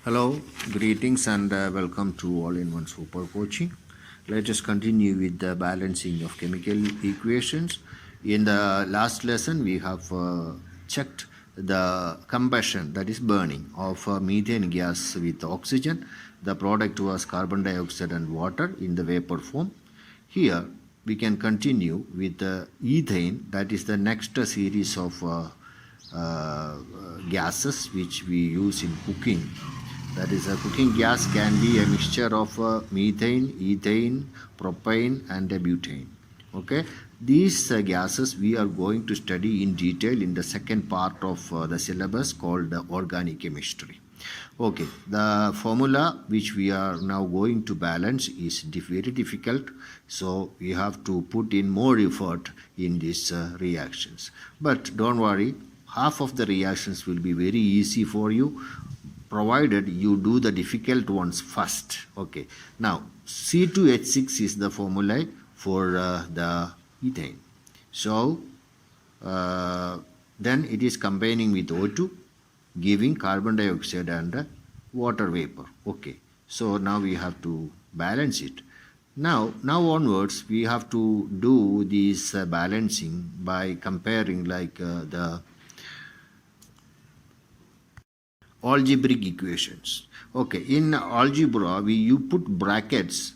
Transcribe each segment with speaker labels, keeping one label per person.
Speaker 1: Hello, greetings and welcome to All-in-One Super Coaching. Let us continue with the balancing of chemical equations. In the last lesson, we have checked the combustion, that is burning, of methane gas with oxygen. The product was carbon dioxide and water in the vapor form. Here, we can continue with the ethane, that is the next series of gases which we use in cooking. That is, a cooking gas can be a mixture of methane, ethane, propane, and butane. Okay, these gases we are going to study in detail in the second part of the syllabus called organic chemistry. Okay, the formula which we are now going to balance is very difficult, so we have to put in more effort in these reactions. But don't worry, half of the reactions will be very easy for you, provided you do the difficult ones first. Okay, now C2H6 is the formula for the ethane. So then it is combining with O2, giving carbon dioxide and water vapor. Okay, so now we have to balance it. Now onwards we have to do this balancing by comparing like the algebraic equations. Okay, in algebra you put brackets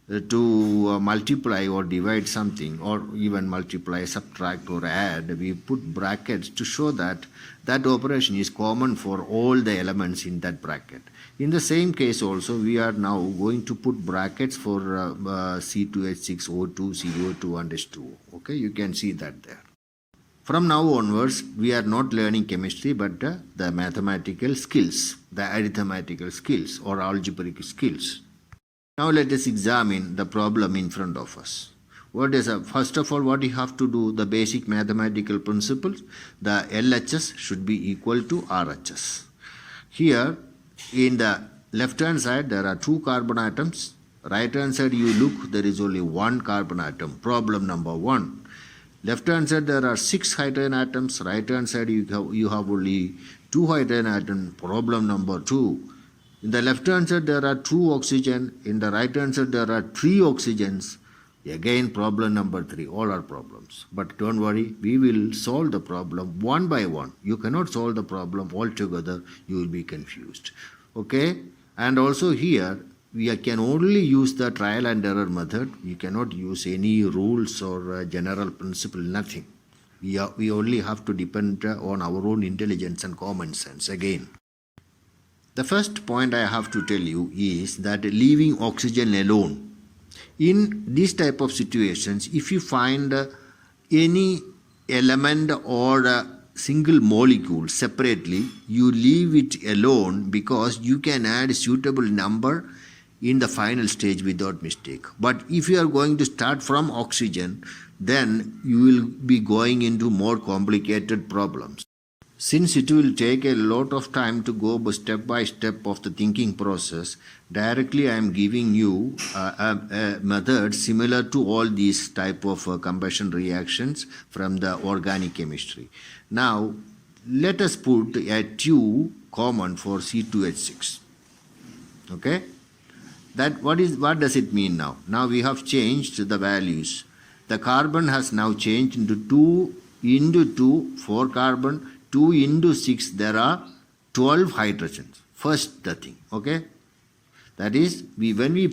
Speaker 1: to multiply or divide something, or even multiply, subtract, or add. We put brackets to show that that operation is common for all the elements in that bracket. In the same case also, we are now going to put brackets for C2H6, O2, CO2 and H2O. Okay, you can see that there. From now onwards, we are not learning chemistry, but the mathematical skills, the arithmetical skills or algebraic skills. Now let us examine the problem in front of us. First of all, what you have to do, the basic mathematical principles. The LHS should be equal to RHS. Here, in the left-hand side, there are two carbon atoms. Right-hand side, you look, there is only one carbon atom. Problem number 1. Left-hand side, there are 6 hydrogen atoms. Right-hand side, you have only 2 hydrogen atoms. Problem number 2. In the left-hand side, there are 2 oxygen. In the right-hand side, there are 3 oxygens. Again, problem number 3. All are problems. But don't worry, we will solve the problem one by one. You cannot solve the problem altogether. You will be confused. Okay? And also here, we can only use the trial and error method. You cannot use any rules or general principle, nothing. We only have to depend on our own intelligence and common sense again. The first point I have to tell you is that leaving oxygen alone. In this type of situations, if you find any element or a single molecule separately, you leave it alone because you can add suitable number in the final stage without mistake. But if you are going to start from oxygen, then you will be going into more complicated problems. Since it will take a lot of time to go step by step of the thinking process, directly I am giving you a method similar to all these type of combustion reactions from the organic chemistry. Now, let us put a 2 common for C2H6. Okay? What does it mean now? Now we have changed the values. The carbon has now changed into 2 into 2, 4 carbon, 2 into 6, there are 12 hydrogens. First the thing, okay? That is, when we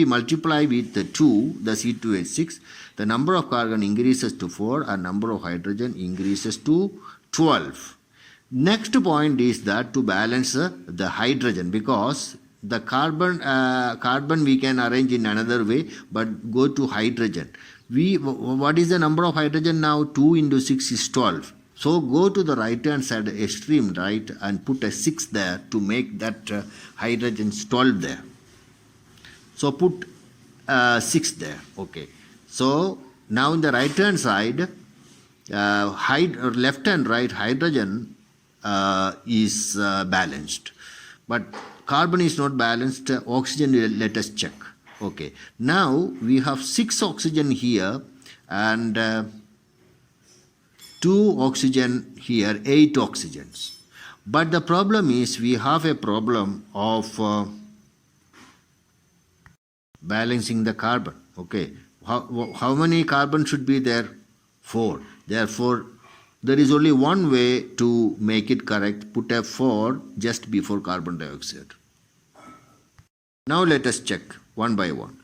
Speaker 1: multiply with the 2, the C2H6, the number of carbon increases to 4 and number of hydrogen increases to 12. Next point is that to balance the hydrogen, because the carbon we can arrange in another way, but go to hydrogen. What is the number of hydrogen now? 2 into 6 is 12. So go to the right hand side, extreme right, and put a 6 there to make that hydrogen 12 there. So put 6 there. Okay. So now in the right hand side, left and right hydrogen is balanced, but carbon is not balanced. Oxygen, let us check. Okay, now we have 6 oxygen here and 2 oxygen here, 8 oxygens. But the problem is we have a problem of balancing the carbon. Okay, how many carbon should be there? 4. Therefore, there is only one way to make it correct. Put a 4 just before carbon dioxide. Now let us check one by one.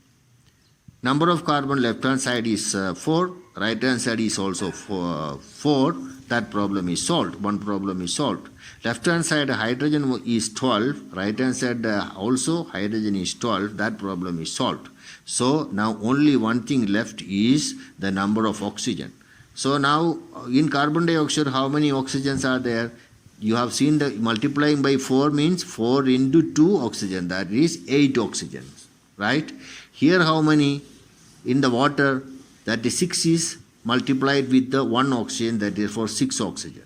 Speaker 1: Number of carbon left hand side is 4, right hand side is also 4. That problem is solved. One problem is solved. Left hand side hydrogen is 12, right hand side also hydrogen is 12. That problem is solved. So now only one thing left is the number of oxygen. So now in carbon dioxide, how many oxygens are there? You have seen the multiplying by 4 means 4 into 2 oxygen, that is 8 oxygens, right? Here how many? In the water, that is 6 is multiplied with the 1 oxygen, that is for 6 oxygen.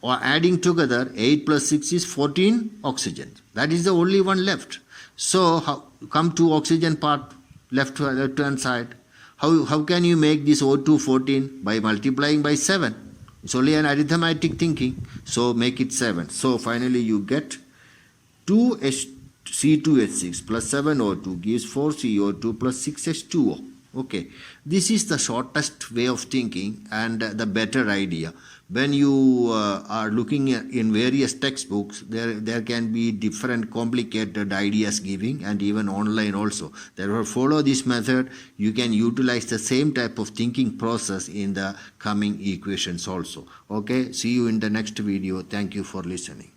Speaker 1: Or adding together, 8 plus 6 is 14 oxygen. That is the only one left. So come to oxygen part, left hand side. How can you make this O2 14? By multiplying by 7. It's only an arithmetic thinking. So make it 7. So finally you get 2C2H6 plus 7O2 gives 4CO2 plus 6H2O. Okay, this is the shortest way of thinking and the better idea. When you are looking at in various textbooks, there can be different complicated ideas giving, and even online also. Therefore, follow this method. You can utilize the same type of thinking process in the coming equations also. Okay, see you in the next video. Thank you for listening.